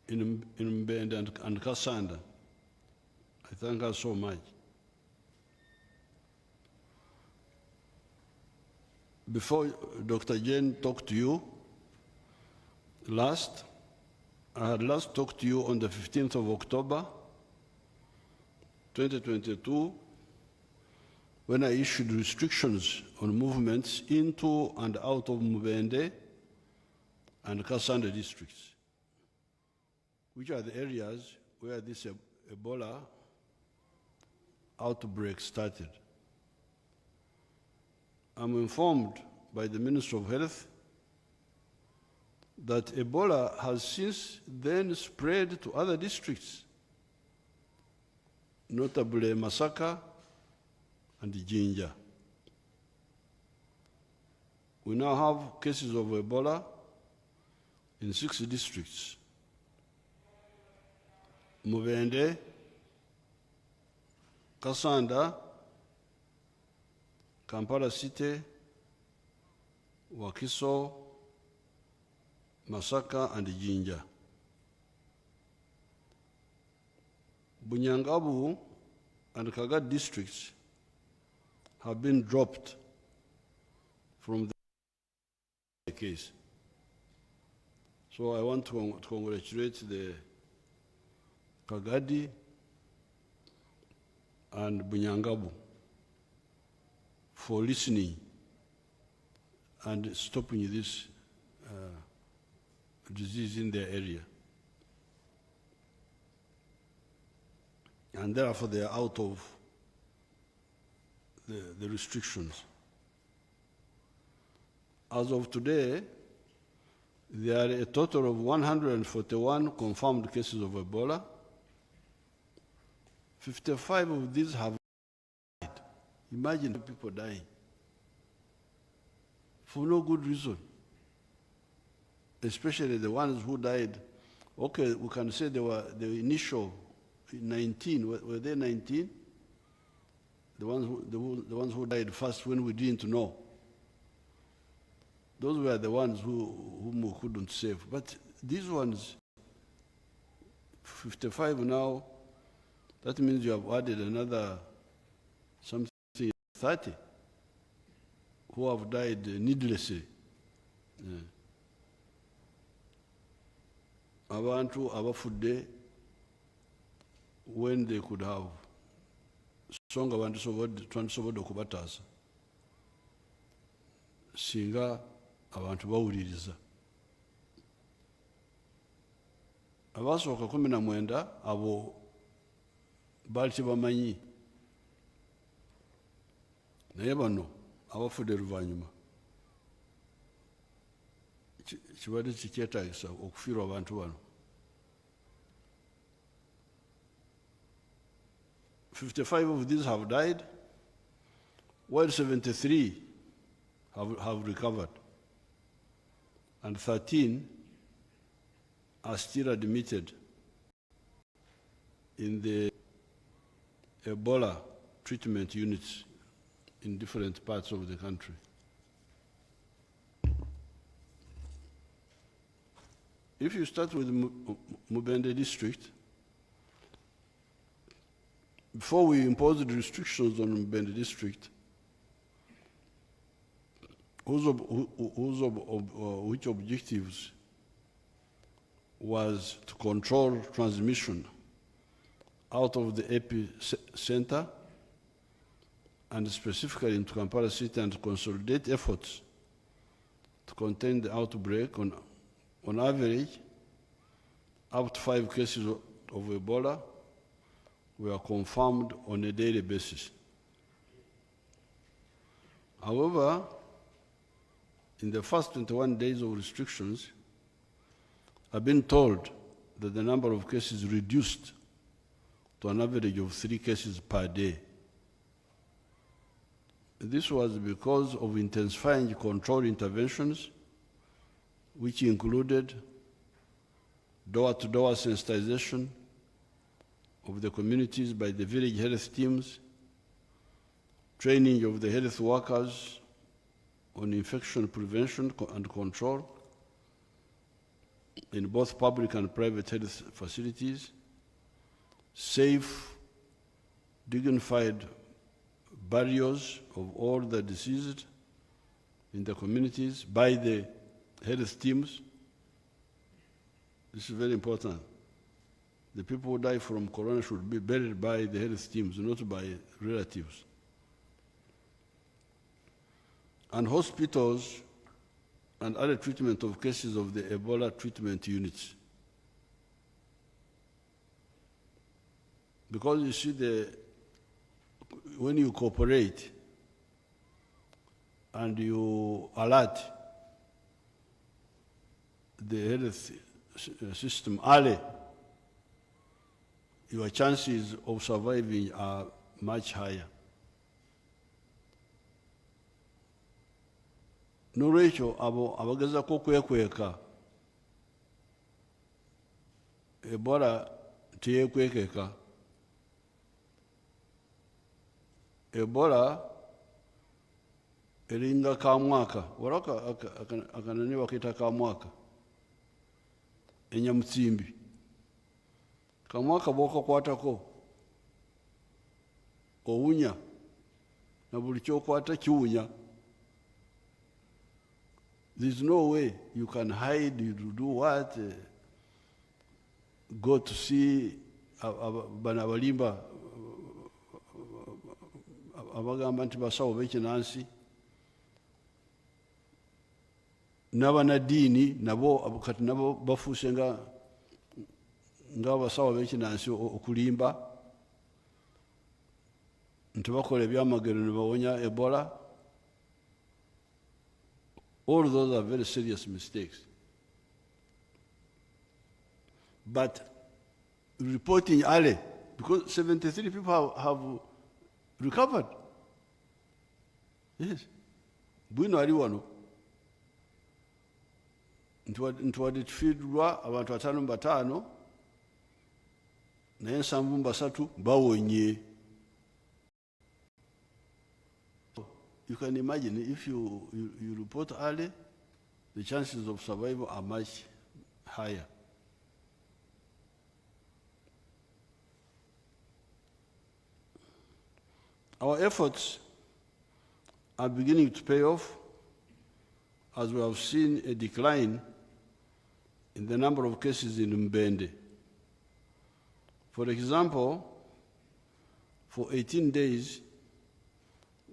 in Mbende and Kasanda. I thank her so much. Before Dr. Jane talked to you last, I had last talked to you on the 15th of October, 2022, when I issued restrictions on movements into and out of Mbende and Kasanda districts, which are the areas where this Ebola outbreak started. I'm informed by the Minister of Health that Ebola has since then spread to other districts, notably Masaka and Jinja. We now have cases of Ebola in 6 districts: Mubende, Kasanda, Kampala City, Wakiso, Masaka, and Jinja. Bunyangabu and Kagat districts have been dropped from the case. So I want to congratulate the Kagadi and Bunyangabu for listening and stopping this disease in their area. And therefore they are out of the restrictions. As of today, there are a total of 141 confirmed cases of Ebola. 55 of these have died. Imagine people dying for no good reason, especially the ones who died. Okay, we can say they were the initial 19. Were they 19? The ones who died first when we didn't know. Those were the ones whom we couldn't save. But these ones, 55 now, that means you have added another something 30 who have died needlessly. Abantu abafudde when they could have songa twandisobodde okubataasa singa abantu bawuliriza. Abasooka 19 abo baali tebamanyi, naye bano abafudde luvannyuma kibadde kikyetaagisa okufiirwa abantu bano. 55 of these have died, while 73 have recovered, and 13 are still admitted in the Ebola treatment units in different parts of the country. If you start with Mubende district, before we imposed restrictions on Mubende district, which objectives was to control transmission out of the epicenter and specifically into Kampala City, and to consolidate efforts to contain the outbreak. On average, up to 5 cases of Ebola were confirmed on a daily basis. However, in the first 21 days of restrictions, I've been told that the number of cases reduced to an average of 3 cases per day. This was because of intensifying control interventions, which included door-to-door sensitization of the communities by the village health teams, training of the health workers on infection prevention and control, in both public and private health facilities, safe, dignified burials of all the deceased in the communities by the health teams. This is very important. The people who die from corona should be buried by the health teams, not by relatives. And hospitals and other treatment of cases of the Ebola treatment units. Because you see, when you cooperate and you alert the health system early, your chances of surviving are much higher. N'olwekyo abo abagezaako okwekweka Ebola teyekwekeka. Ebola eringa kamwaka, wala akanani bakita kamwaka, enyamutsimbi. Kamwaka bw'okakwatako owunya na buli ky'okwata kiwunya. There's no way you can hide, you do what? Go to see banabalimba abagamba nti basawo b'ekinansi n'abanadiini nabo kati nabo bafuuse ng'abasawo b'ekinansi okulimba nti bakola ebyamagero ne bawonya Ebola. All those are very serious mistakes. But reporting early, because 73 people have recovered. Yes. Bwino ali wano. Ntwadde tufiirwa abantu 5 naye 7 bawonye. You can imagine if you report early, the chances of survival are much higher. Our efforts are beginning to pay off as we have seen a decline in the number of cases in Mbende. For example, for 18 days,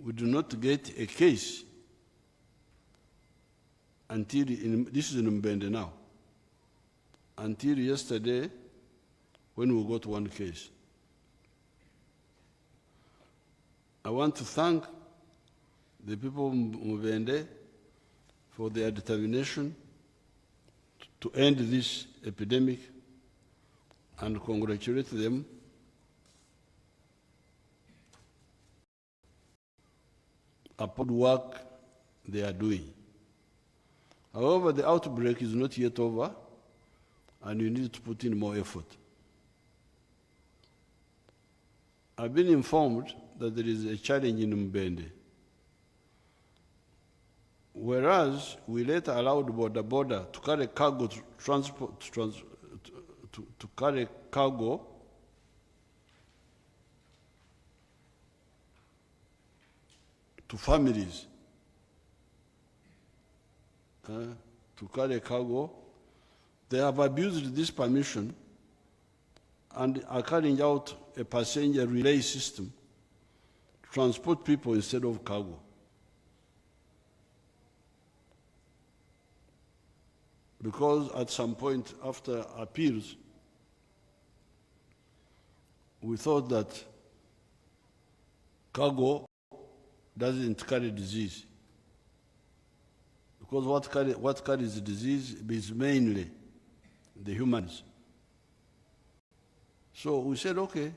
we do not get a case until, this is in Mbende now, until yesterday when we got 1 case. I want to thank the people of Mbende for their determination to end this epidemic and congratulate them upon the work they are doing. However, the outbreak is not yet over, and you need to put in more effort. I've been informed that there is a challenge in Mbende. Whereas we later allowed border to carry cargo to transport, to carry cargo to families, to carry cargo, they have abused this permission and are carrying out a passenger relay system to transport people instead of cargo. Because at some point after appeals, we thought that cargo doesn't carry disease. Because what carries disease is mainly the humans. So we said, okay,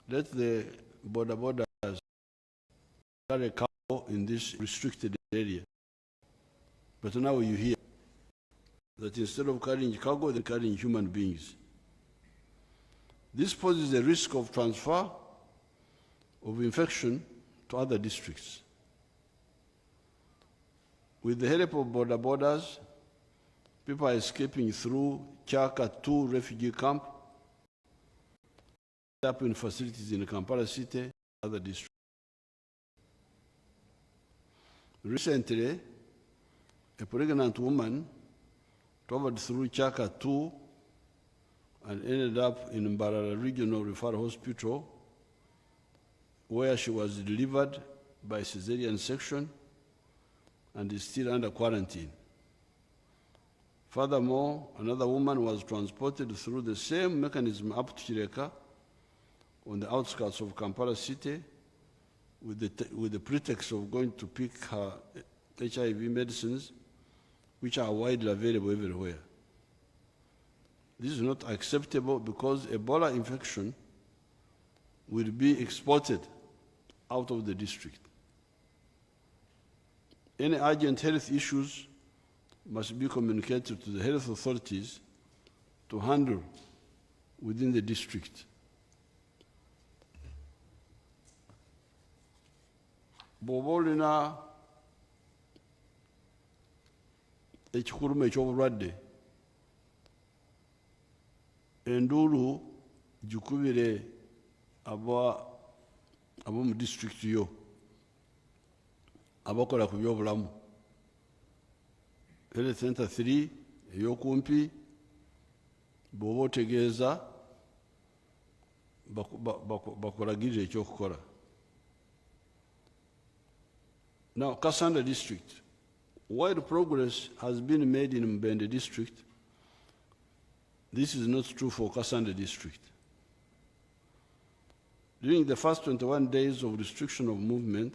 let the borders carry cargo in this restricted area. But now you hear that instead of carrying cargo, they're carrying human beings. This poses a risk of transfer of infection to other districts. With the help of borders, People are escaping through Chaka 2 refugee camp, up in facilities in Kampala City, other districts. Recently, a pregnant woman traveled through Chaka 2 and ended up in Mbarara Regional Referral Hospital, where she was delivered by cesarean section and is still under quarantine. Furthermore, another woman was transported through the same mechanism up to Kireka on the outskirts of Kampala City with the pretext of going to pick her HIV medicines, which are widely available everywhere. This is not acceptable because Ebola infection will be exported out of the district. Any urgent health issues must be communicated to the health authorities to handle within the district. Bw'oba olina ekikuluma eky'obulwadde, enduulu gikubire ab'omu district yo abakola ku by'obulamu. Health Center 3 ey'okumpi bw'oba otegeeza bakulagirira ekyokukola. Now, Kasanda district, while progress has been made in Mbende district, this is not true for Kasanda district. During the first 21 days of restriction of movement,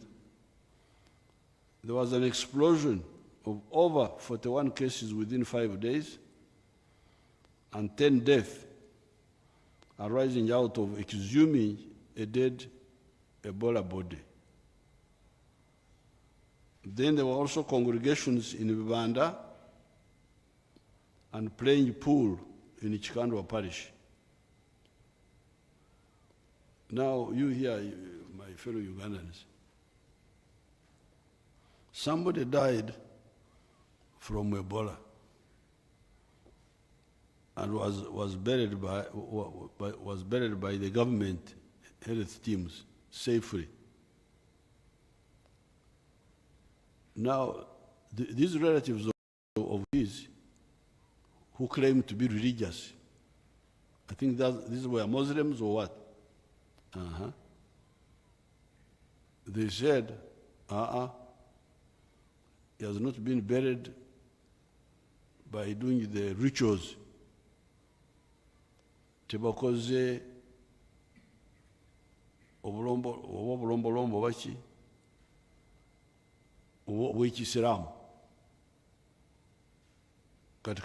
there was an explosion of over 41 cases within 5 days and 10 deaths arising out of exhuming a dead Ebola body. Then there were also congregations in Bibanda and playing pool in Chikandwa parish. Now, you here, my fellow Ugandans, somebody died from Ebola and was buried by the government health teams safely. Now, these relatives of his who claim to be religious, I think that these were Muslims or what? They said, he has not been buried by doing the rituals. Tebakoze obulombolombo baki obw'ekisiraamu kati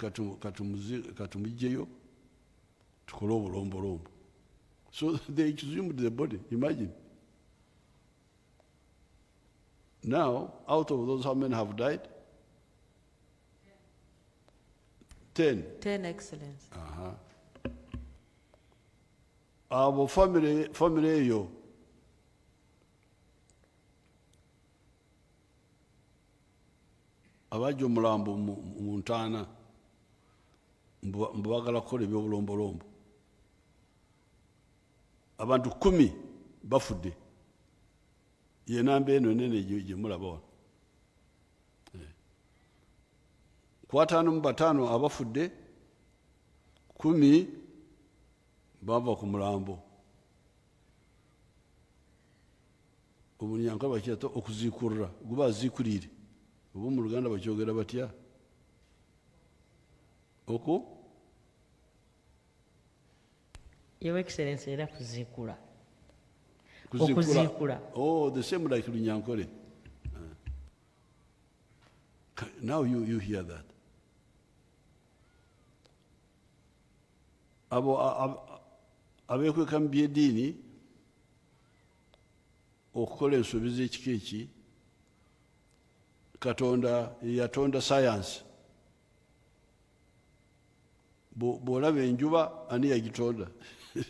katumugjeyo tukole obulombolombo. So they exhumed the body, imagine. Now, out of those, how many have died? 10. 10, Excellency. Abo family eyo abajja omulambo mu ntaana mbagala kukola ebyobulombolombo. Abantu 10 bafudde. Ye namba eno nene gye mulaba wano. Ku 55 abafudde, 10 bava ku mulambo. Obunyanka bakiyata okuziikurra, guba aziikulire. Oba mu Luganda bakyogera batya? Your Excellency, era kuziikula. Kuzikula. Oh, the same like Lunyankore. Now you hear that. Abo abekweka mu byeddiini okukola ensobi z'ekika eki, Katonda yatonda science. Bw'olaba enjuba ani yagitonda?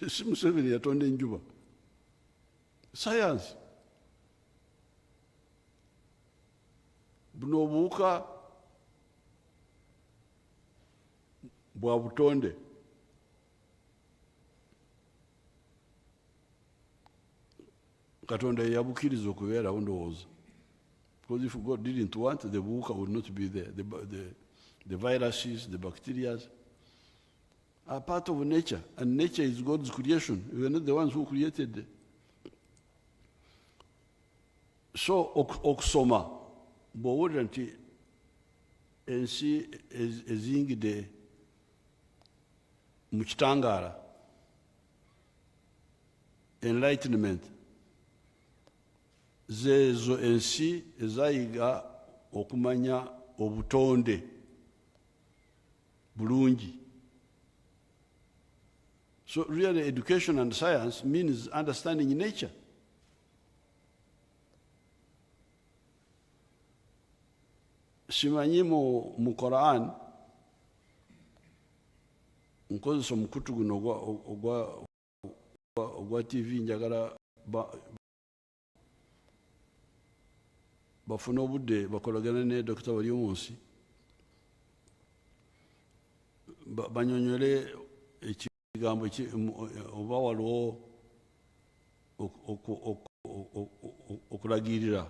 Si Museveni yatonda enjuba. Science. Buno obuwuka bwa butonde. Katonda yabukiriza okubeerawo ndowooza. Because if God didn't want, the buwuka would not be there. The viruses, the bacteria are part of nature, and nature is God's creation. We are not the ones who created it. So, okusoma, bw'owulira nti ensi ezingidde mu kitangaala, enlightenment, zeezo ensi ezayiga okumanya obutonde bulungi. So really education and science means understanding nature. Simanyi mu Quran, nkozesa omukutu guno ogwa TV njagala bafuna obudde bakolagane ne Dr. Waliomunsi banyonyole ekigambo oba waliwo okulagirira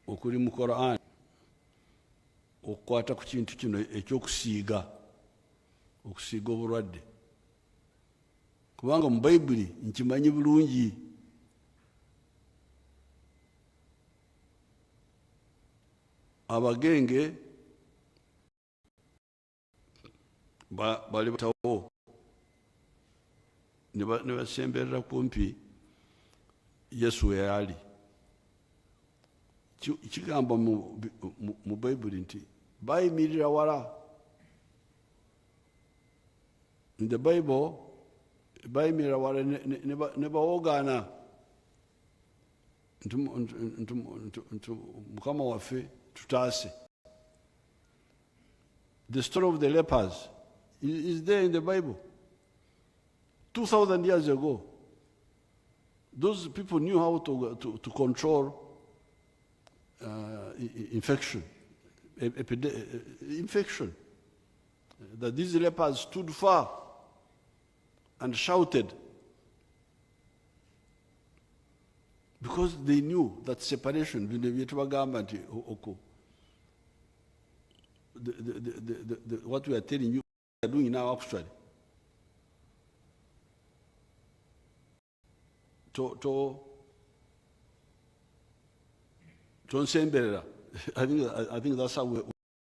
okuli mu Quran okukwata ku kintu kino ekyokusiiga obulwadde, kubanga mu Bayibuli nkimanyi bulungi. Abagenge bali batawo ne basemberera kumpi Yesu we yali. Kigamba mu Bayibuli nti bayimirira wala. In the Bible, bayimirira wala ne bawogaana nti Mukama waffe tutaase. The story of the lepers is there in the Bible. 2,000 years ago, those people knew how to control infection. That these lepers stood far and shouted because they knew that separation, what we are telling you, we are doing now actually. I think that's how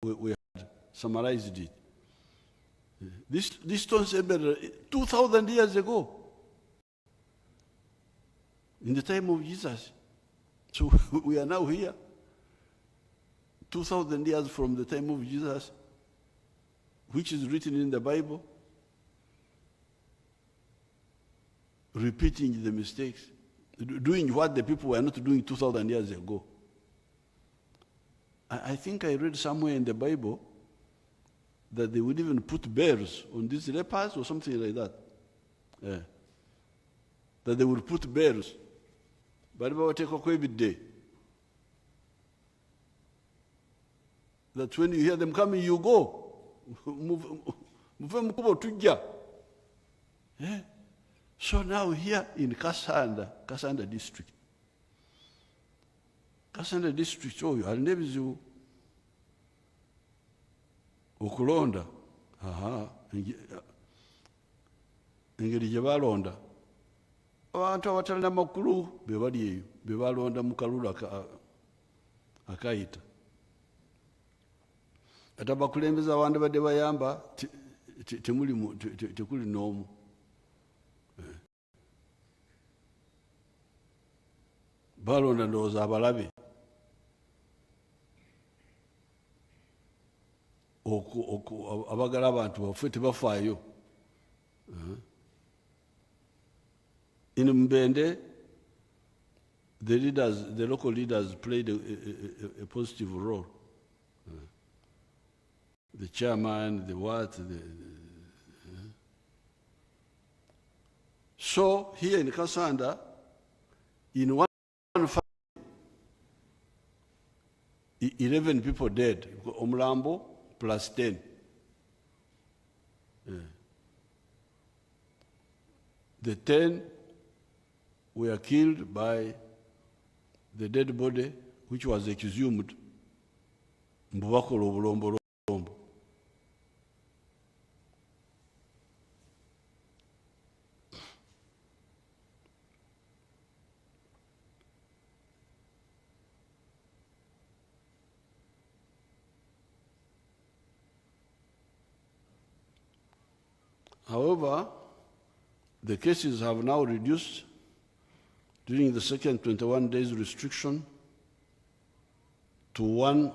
we had summarized it. This Tonsemberera, 2,000 years ago, in the time of Jesus. So we are now here, 2,000 years from the time of Jesus, which is written in the Bible, repeating the mistakes, doing what the people were not doing 2,000 years ago. I think I read somewhere in the Bible that they would even put bears on these lepers or something like that. Yeah. That they would put bears. But take a day. That when you hear them coming, you go. Yeah. So now here in Kasanda district, I'll never do okulonda. Engeri gye balonda. Abantu abatalina makulu be bali eyo, be balonda mu kalulu akayita. Ate abakulembeza abandi badde bayamba tekuli n'omu. Balonda ndowooza abalabe. Abagala abantu baffe tebafaayo. In Mbende, the local leaders played a positive role. The chairman, the what, So here in Kasanda, in one family, 11 people dead. Omlambo plus 10. The 10 were killed by the dead body, which was exhumed mbubakola obulombolombo. However, the cases have now reduced during the second 21 days restriction to 1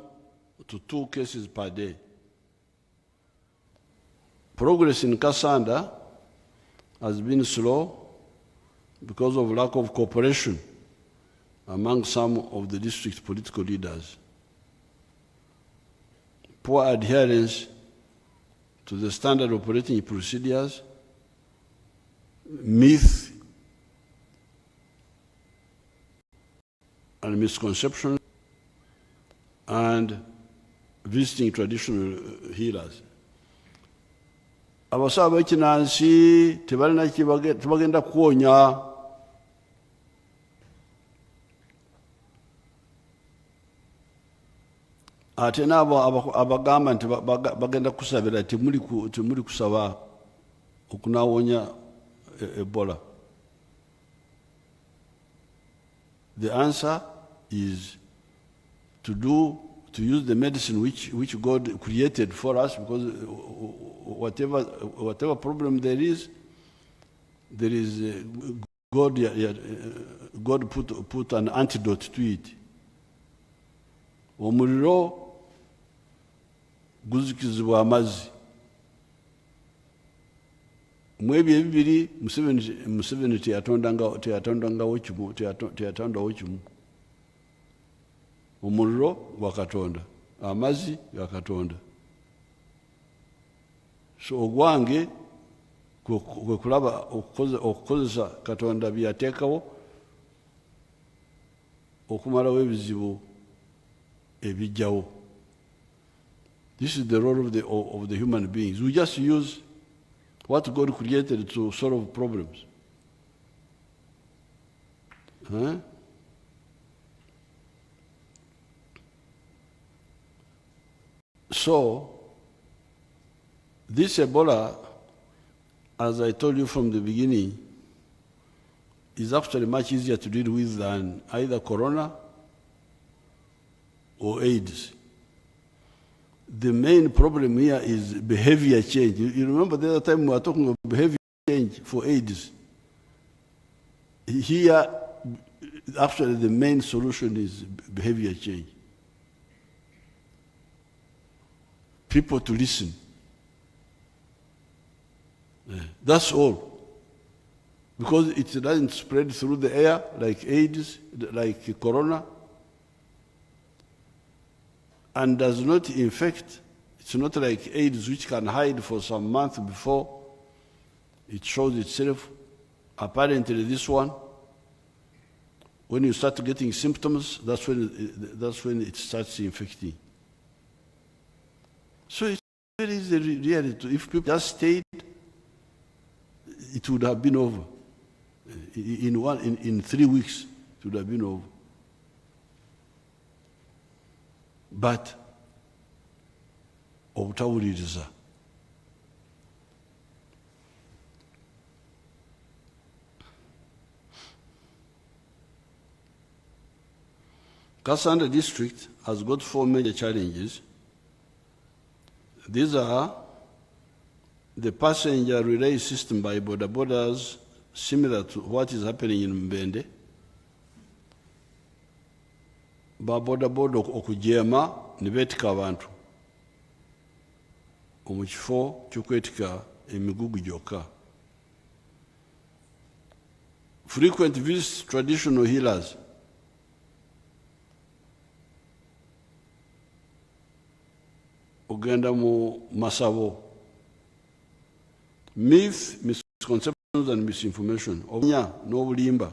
to 2 cases per day. Progress in Kasanda has been slow because of lack of cooperation among some of the district's political leaders. Poor adherence to the standard operating procedures, myth and misconception, and visiting traditional healers. Abasawo b'ekinnansi tebalina tebagenda kuwonya. Ate n'abo abagamba nti bagenda kusabira temuli kusaba okunawonya Ebola. The answer is to use the medicine which God created for us, because whatever problem there is God put an antidote to it. Omuliro guzikizibwa amazzi. Mwebyo ebibiri Museveni teyatondangawo kimu. Omuliro gwa Katonda, amazzi ga Katonda. So ogwange kwe kulaba okukozesa Katonda byateekawo okumalawo ebizibu ebijjawo. This is the role of the human beings. We just use what God created to solve problems. Huh? So, this Ebola, as I told you from the beginning, is actually much easier to deal with than either corona or AIDS. The main problem here is behavior change. You remember the other time we were talking about behavior change for AIDS. Here, actually the main solution is behavior change. People to listen. That's all. Because it doesn't spread through the air like AIDS, like corona, and does not infect. It's not like AIDS, which can hide for some months before it shows itself. Apparently this one, when you start getting symptoms, that's when it starts infecting. So it's very easy really if people just stayed, it would have been over. In 3 weeks, it would have been over. But obutawuliriza. Kasanda district has got 4 major challenges. These are the passenger relay system by border borders, similar to what is happening in Mbende. Ba border border okujema nibetika abantu omukifo kyokwetika emigugu gyokka. Frequent visits to traditional healers. Ogenda mu Masabo. Myth, misconceptions and misinformation. Obunya n'obulimba.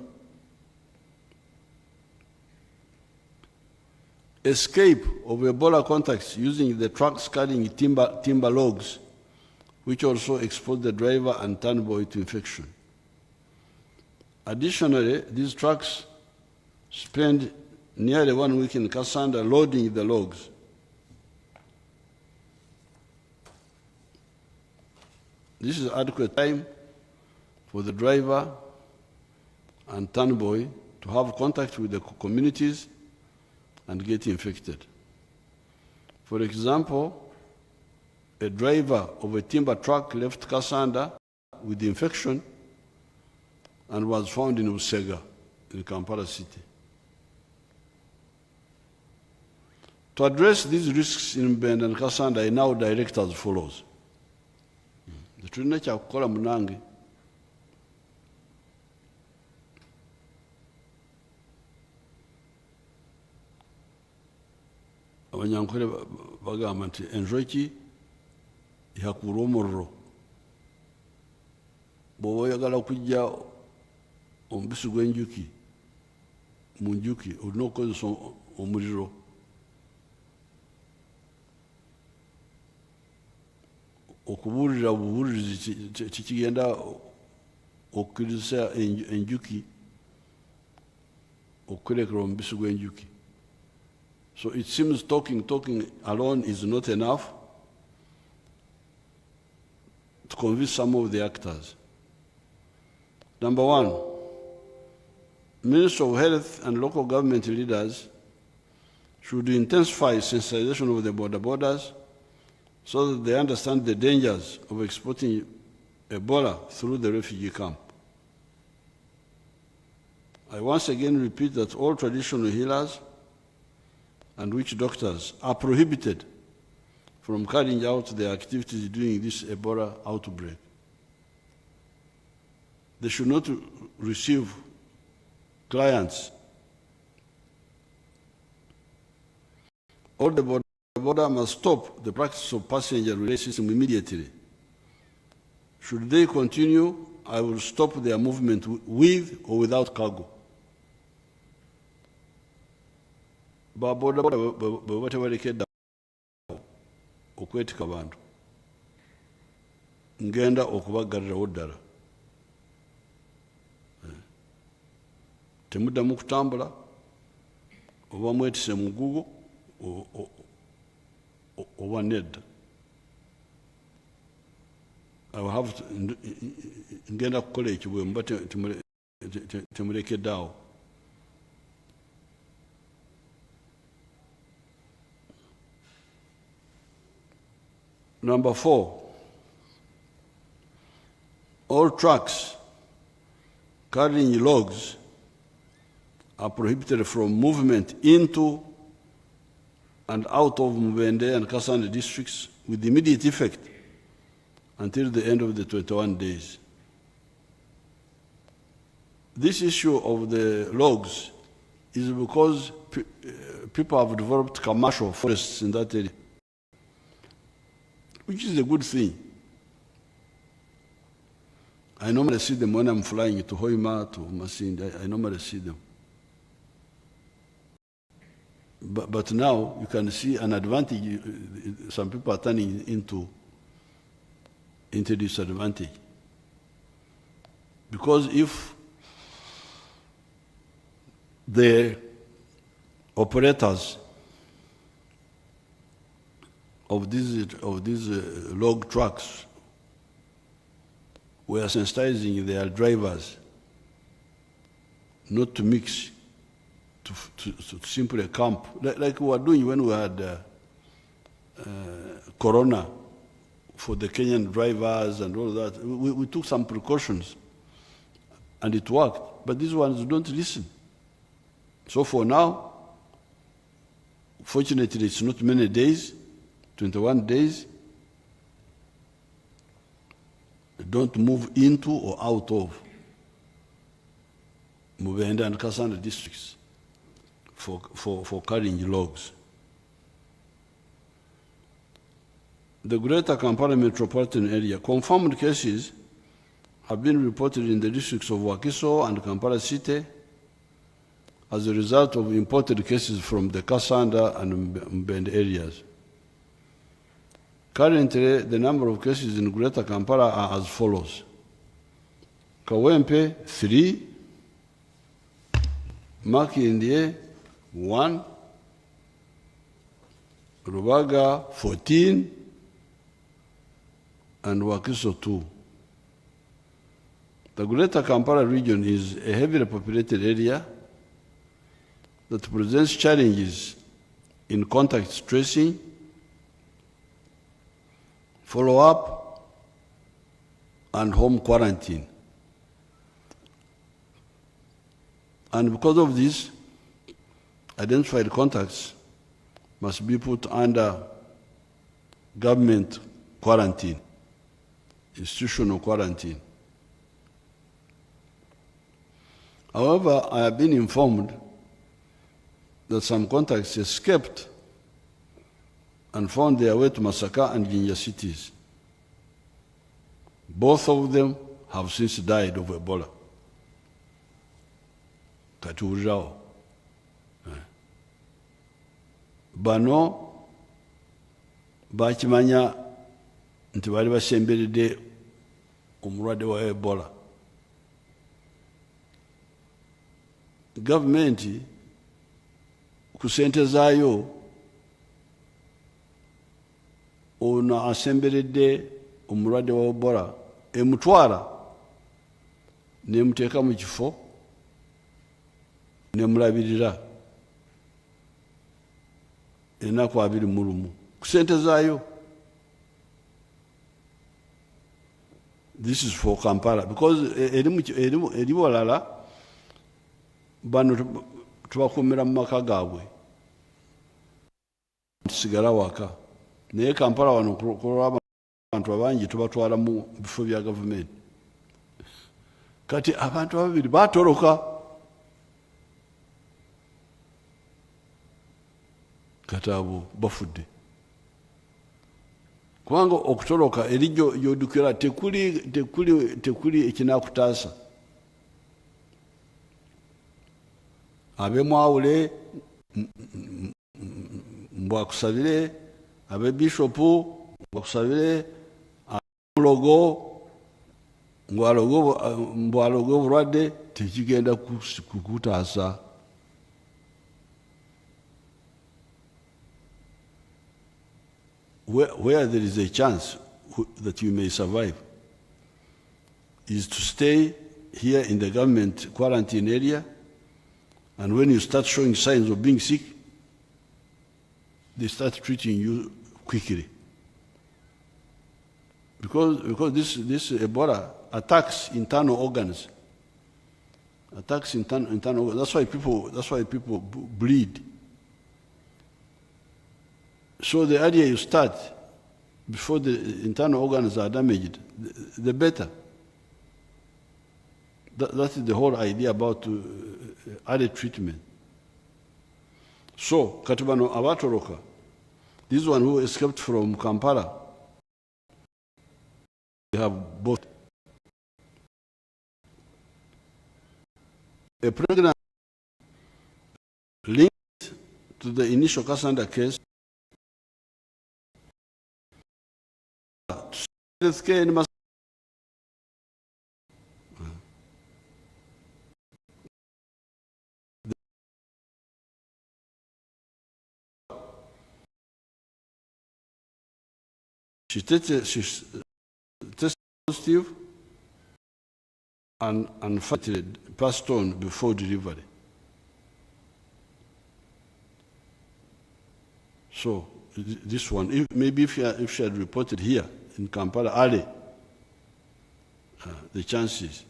Escape of Ebola contacts using the trucks carrying timber logs, which also expose the driver and turn boy to infection. Additionally, these trucks spend nearly 1 week in Kasanda loading the logs. This is adequate time for the driver and tanboy to have contact with the communities and get infected. For example, a driver of a timber truck left Kasanda with the infection and was found in Usega, in Kampala City. To address these risks in Mbende and Kasanda, I now direct as follows. Tulina kyakukola munange. Abanyankole bagamba nti enjoki yakuula omuliro. Bw'oba oyagala okujja omubisi gw'enjuki mu njuki olina okukozesa omuliro. Okubuulira obubuulirizi kikigenda okukkiriza enjuki okukolekera omubisi gw'enjuki. So it seems talking alone is not enough to convince some of the actors. Number one, Ministry of Health and local government leaders should intensify sensitization of the borders so that they understand the dangers of exporting Ebola through the refugee camp. I once again repeat that all traditional healers and witch doctors are prohibited from carrying out their activities during this Ebola outbreak. They should not receive clients. All the border must stop the practice of passenger relay system immediately. Should they continue, I will stop their movement with or without cargo. Baboda bwe tebalekeda okwetika bantu ngenda okubagalirawo ddala. Temuddamu kutambula oba mwetise mugugo oba nedda. Ngenda kukola ekyo bwe muba temulekeddaawo. Number 4, all trucks carrying logs are prohibited from movement into and out of Mbende and Kasanda districts with immediate effect until the end of the 21 days. This issue of the logs is because people have developed commercial forests in that area, which is a good thing. I normally see them when I'm flying to Hoima, to Masindi. I normally see them. But now you can see an advantage. Some people are turning into disadvantage. Because if the operators of these log trucks were sensitizing their drivers not to mix, to simply camp, like we were doing when we had Corona for the Kenyan drivers and all that. We took some precautions and it worked, but these ones don't listen. So for now, fortunately it's not many days, 21 days, don't move into or out of Mubende and Kasanda districts for carrying logs. The Greater Kampala metropolitan area, confirmed cases have been reported in the districts of Wakiso and Kampala City as a result of imported cases from the Kasanda and Mbende areas. Currently, the number of cases in Greater Kampala are as follows: Kawempe 3, Makindye 1, Rubaga 14, and Wakiso 2. The Greater Kampala region is a heavily populated area that presents challenges in contact tracing, follow-up, and home quarantine. And because of this, identified contacts must be put under government quarantine, institutional quarantine. However, I have been informed that some contacts escaped and found their way to Masaka and Jinja cities. Both of them have since died of Ebola. Katuurirawo. Bano bakimanya nti bali basemberedde omulwadde wa Ebola. Gavumenti ku ssente zaayo ono asemberedde omulwadde wa Ebola emutwala n'emuteeka mu kifo n'emulabirira ennaku 21 ku ssente zaayo. This is for Kampala because eri walala bano tubakuumira mu maka gaabwe tusigala waka, naye Kampala wano kulwa abantu abangi tubatwala mu bifo bya gavumenti. Kati abantu ababiri batoroka, kati abo bafudde kubanga okutoloka eri gy'odukira tekuli ekinakutaasa. Abemwawule mbwakusabire, abe bishopu mbwakusabire, amulogo mbwalogo obulwadde tekigenda kukutaasa. Where there is a chance that you may survive is to stay here in the government quarantine area, and when you start showing signs of being sick, they start treating you quickly. Because this Ebola attacks internal organs. Attacks internal organs. That's why people bleed. So the earlier you start, before the internal organs are damaged, the better. That is the whole idea about early treatment. So, Katubano abatoroka, this one who escaped from Kampala, they have both. A pregnant linked to the initial Cassandra case, she tested positive and unfortunately passed on before delivery. So this one, maybe if she had reported here in Kampala early, the chances.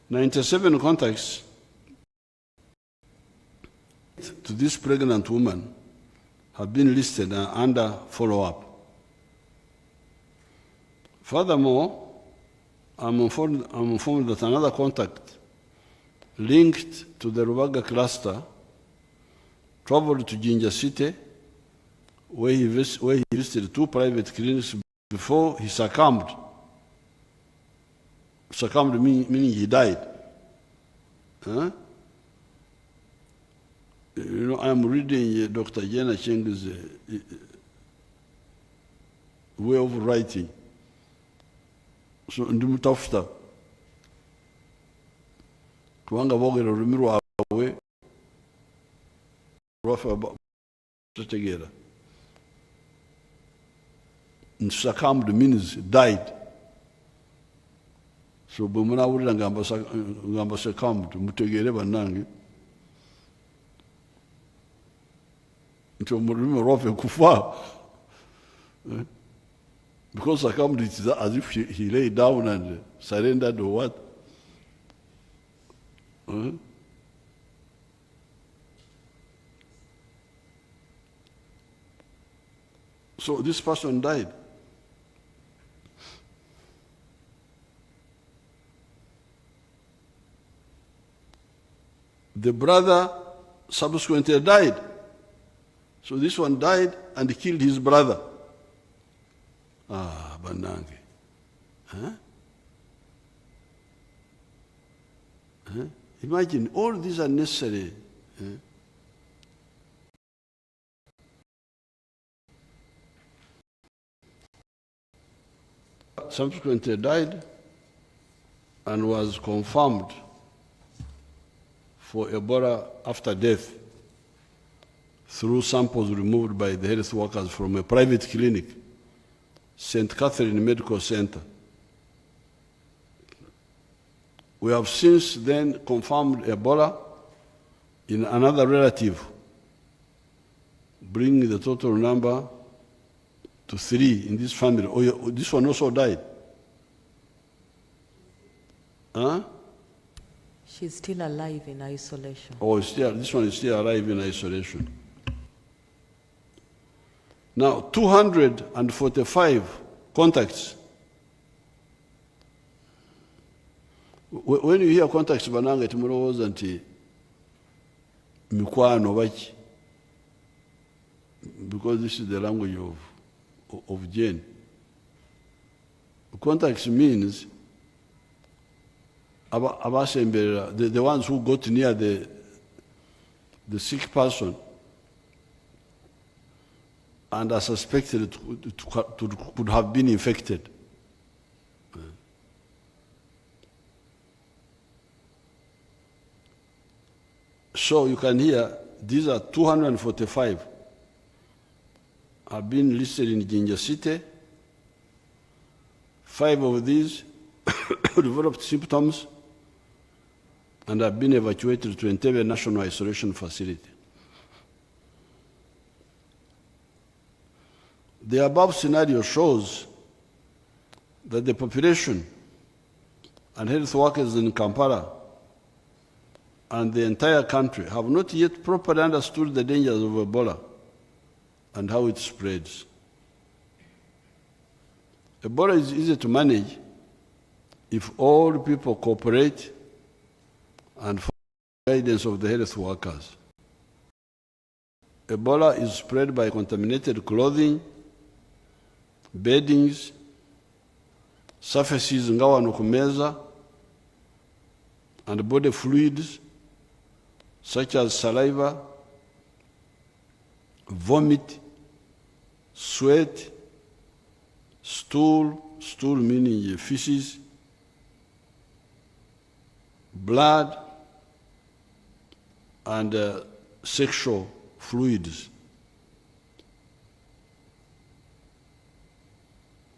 97 contacts to this pregnant woman have been listed under follow-up. Furthermore, I'm informed that another contact linked to the Rubaga cluster traveled to Jinja City, where he visited 2 private clinics before he succumbed. Succumbed meaning he died. Huh? You know, I'm reading Dr. Jena Cheng's way of writing. So, ndimutafuta kubanga boogera olulimi lwabwe lwaffe tetegeera. Succumbed means died. So bwe munaawulira ngamba succumbed mutegeere bannange nti olulimi lwaffe kufa. Because succumbed it is as if he lay down and surrendered or what? So this person died. The brother subsequently died. So this one died and killed his brother. Ah, banange. Imagine, all these are necessary. Subsequently died and was confirmed for Ebola after death through samples removed by the health workers from a private clinic, St. Catherine Medical Center. We have since then confirmed Ebola in another relative, bringing the total number to 3 in this family. Oh, this one also died. She's still alive in isolation. Oh, this one is still alive in isolation. Now, 245 contacts. When you hear contacts, bananga timulowooza nti mikwano baki, because this is the language of Jane. Contacts means the ones who got near the sick person and are suspected could have been infected. So you can hear these are 245 have been listed in Jinja City. 5 of these developed symptoms and have been evacuated to Entebbe National Isolation Facility. The above scenario shows that the population and health workers in Kampala and the entire country have not yet properly understood the dangers of Ebola and how it spreads. Ebola is easy to manage if all people cooperate and follow the guidance of the health workers. Ebola is spread by contaminated clothing, beddings, surfaces nga wano ku meza, and body fluids such as saliva, vomit, sweat, stool meaning feces, blood, and sexual fluids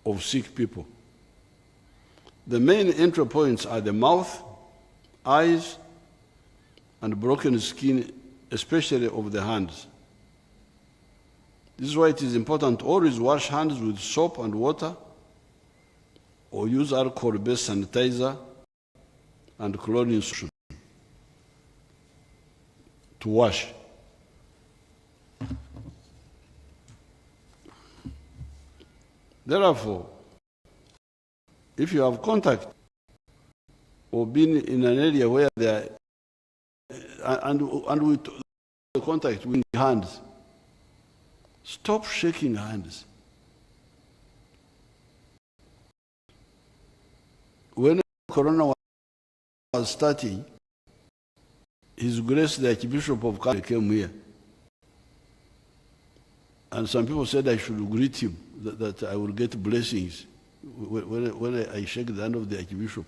of sick people. The main entry points are the mouth, eyes, and broken skin, especially of the hands. This is why it is important to always wash hands with soap and water or use alcohol-based sanitizer and chlorine solution to wash. Therefore, if you have contact or been in an area where there and with the contact with hands, stop shaking hands. When Corona was starting, His Grace the Archbishop of Canterbury came here. And some people said I should greet him, that I will get blessings when I shake the hand of the Archbishop.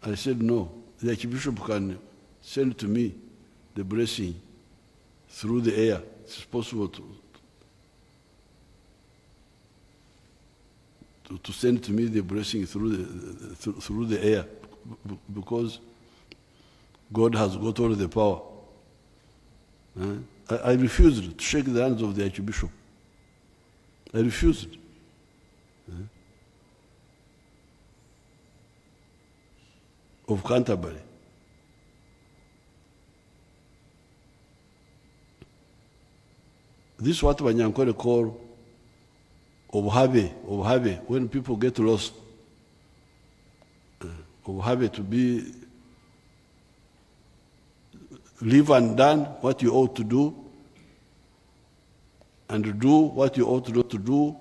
I said no. the Archbishop can send to me the blessing through the air. It's possible to send to me the blessing through the air, because God has got all the power. I refused to shake the hands of the Archbishop. I refused. Of Canterbury. This is what Wanyankore call Obuhabe, when people get lost. Obuhabe, to be live and done what you ought to do, and do what you ought not to do,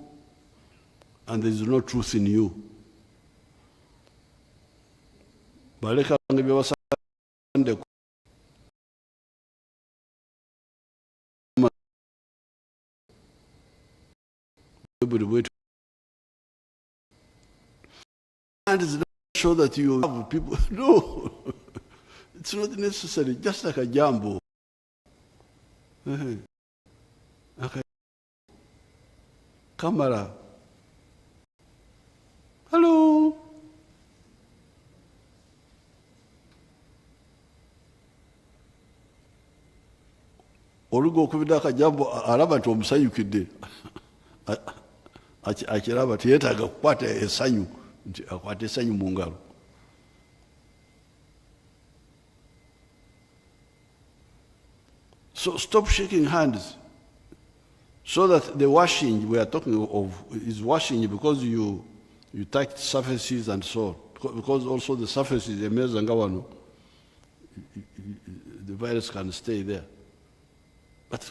and there is no truth in you. Baleka bange byabasande and it's not show that you have people. No, it's not necessary. Just like a jambo. Okay. Camera. Hello. Olugo okubida akajambo alaba nti omusanyukidde akiraba tiyetaaga kukwata essanyu nti akwata essanyu mu ngalo. So stop shaking hands, so that the washing we are talking of is washing because you touch surfaces and so on. Because also the surfaces, the virus can stay there. But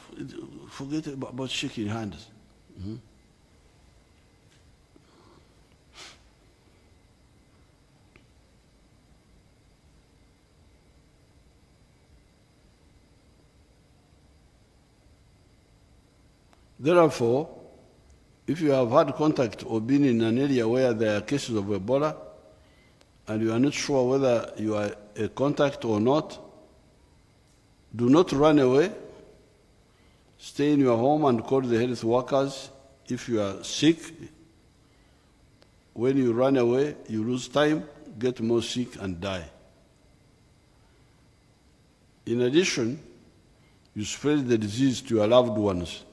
forget about shaking hands. Therefore, if you have had contact or been in an area where there are cases of Ebola, and you are not sure whether you are a contact or not, do not run away. Stay in your home and call the health workers if you are sick. When you run away, you lose time, get more sick, and die. In addition, you spread the disease to your loved ones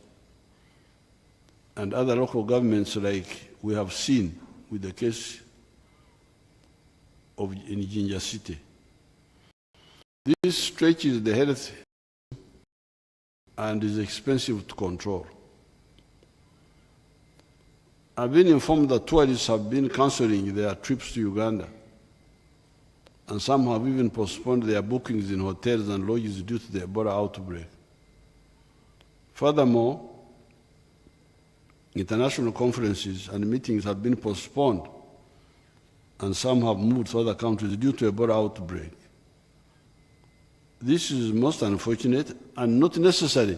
and other local governments, like we have seen with the case in Jinja City. This stretches the health and is expensive to control. I've been informed that tourists have been cancelling their trips to Uganda, and some have even postponed their bookings in hotels and lodges due to the Ebola outbreak. Furthermore, international conferences and meetings have been postponed, and some have moved to other countries due to Ebola outbreak. This is most unfortunate and not necessary,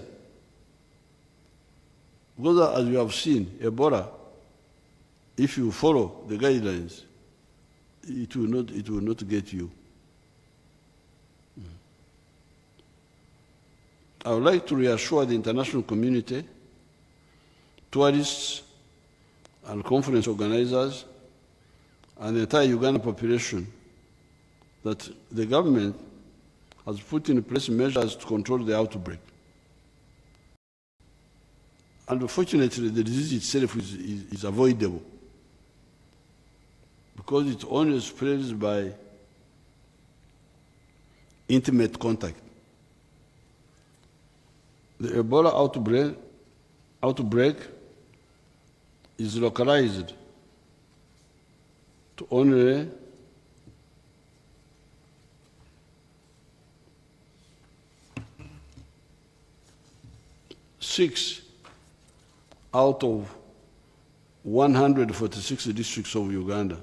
because as you have seen, Ebola, if you follow the guidelines, it will not get you. I would like to reassure the international community, tourists and conference organizers, and the entire Uganda population that the government has put in place measures to control the outbreak. And unfortunately, the disease itself is avoidable, because it only spreads by intimate contact. The Ebola outbreak is localized to only 6 out of 146 districts of Uganda.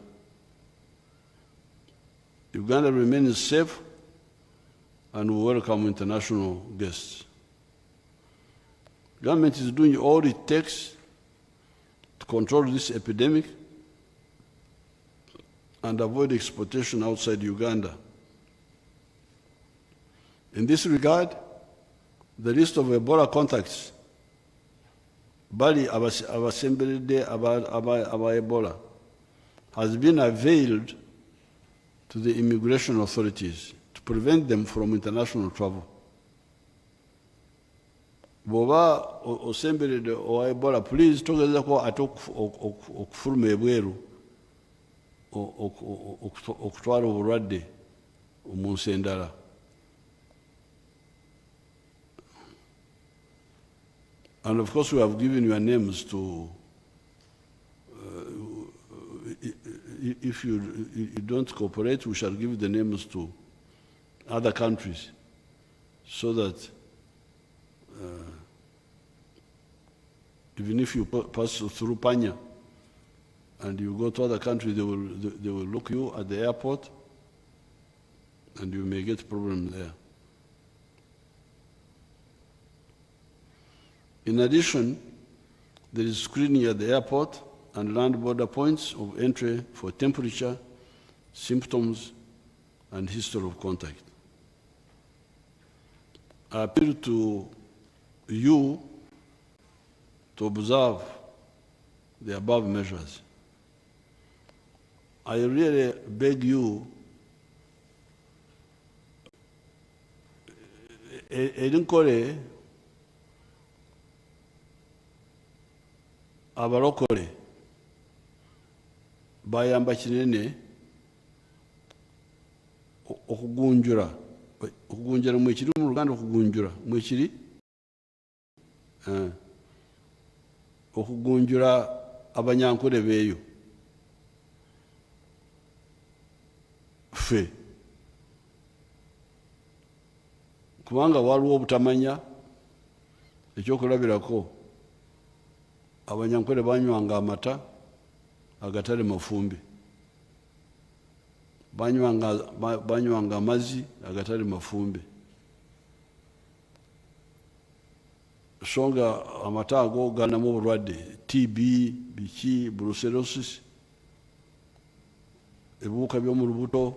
Uganda remains safe and we welcome international guests. Government is doing all it takes to control this epidemic and avoid exportation outside Uganda. In this regard, the list of Ebola contacts bali abasemberedde aba Ebola has been availed to the immigration authorities to prevent them from international travel. Bw'oba osemberedde owa Ebola, please togezako ate okufuluma ebweru okutwala obulwadde mu nsi endala. And of course, we have given your names to, if you don't cooperate, we shall give the names to other countries so that even if you pass through Panya and you go to other countries, they will look you at the airport and you may get problems there. In addition, there is screening at the airport and land border points of entry for temperature, symptoms, and history of contact. I appeal to you to observe the above measures. I really beg you, edinkole abalokole bayamba kinene okugunjura mwekiri mu Luganda, okugunjura mwekiri okugunjura abanyankole beeyo ffe, kubanga waliwo obutamanya. Ekyokulabirako, abanyankole banywanga amata agatali mafumbe, banywanga amazzi agatali mafumbe. So nga amata ago ganamu obulwadde TB, biki, brucellosis, ebiwuka by'omu lubuto,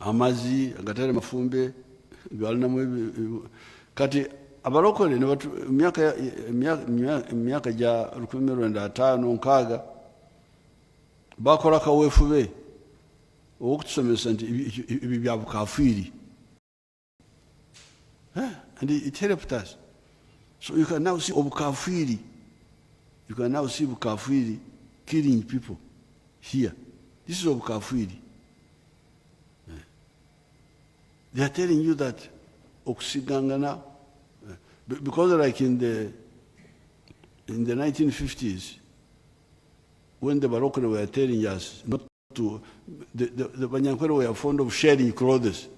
amazzi agatali mafumbe galinamu. Kati abalokole emyaka gya 1956 bakola kaweefube okutusomesa nti ebyo bya bukafiiri, and it helped us. So you can now see obukafiri. You can now see bukafiri killing people here. This is obukafiri. They are telling you that okusigangana, because like in the 1950s, when the Barokole were telling us not to, the Banyankole were fond of sharing clothes.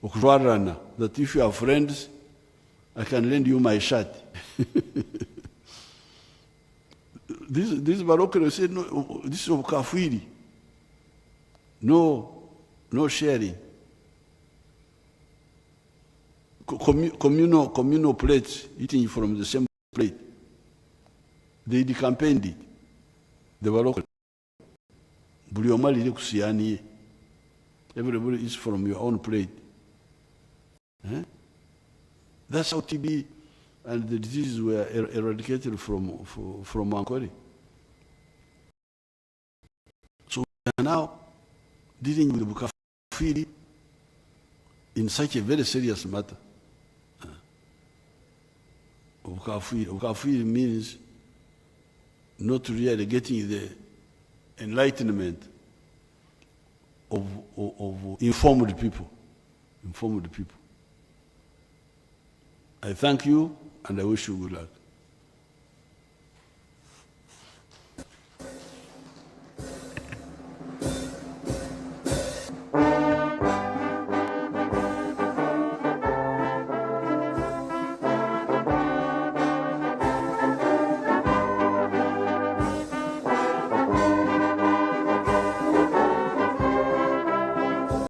That if you are friends, I can lend you my shirt. This Barokole said, no, this is obukafiri. No sharing. Communal plates, eating from the same plate. They decampaigned it. The Barokole. Buli omu alire ku siyaani ye. Everybody eats from your own plate. That's how TB and the diseases were eradicated from Ankole. So we are now dealing with Bukafiri in such a very serious matter. Bukafiri means not really getting the enlightenment of informed people. I thank you and I wish you good luck.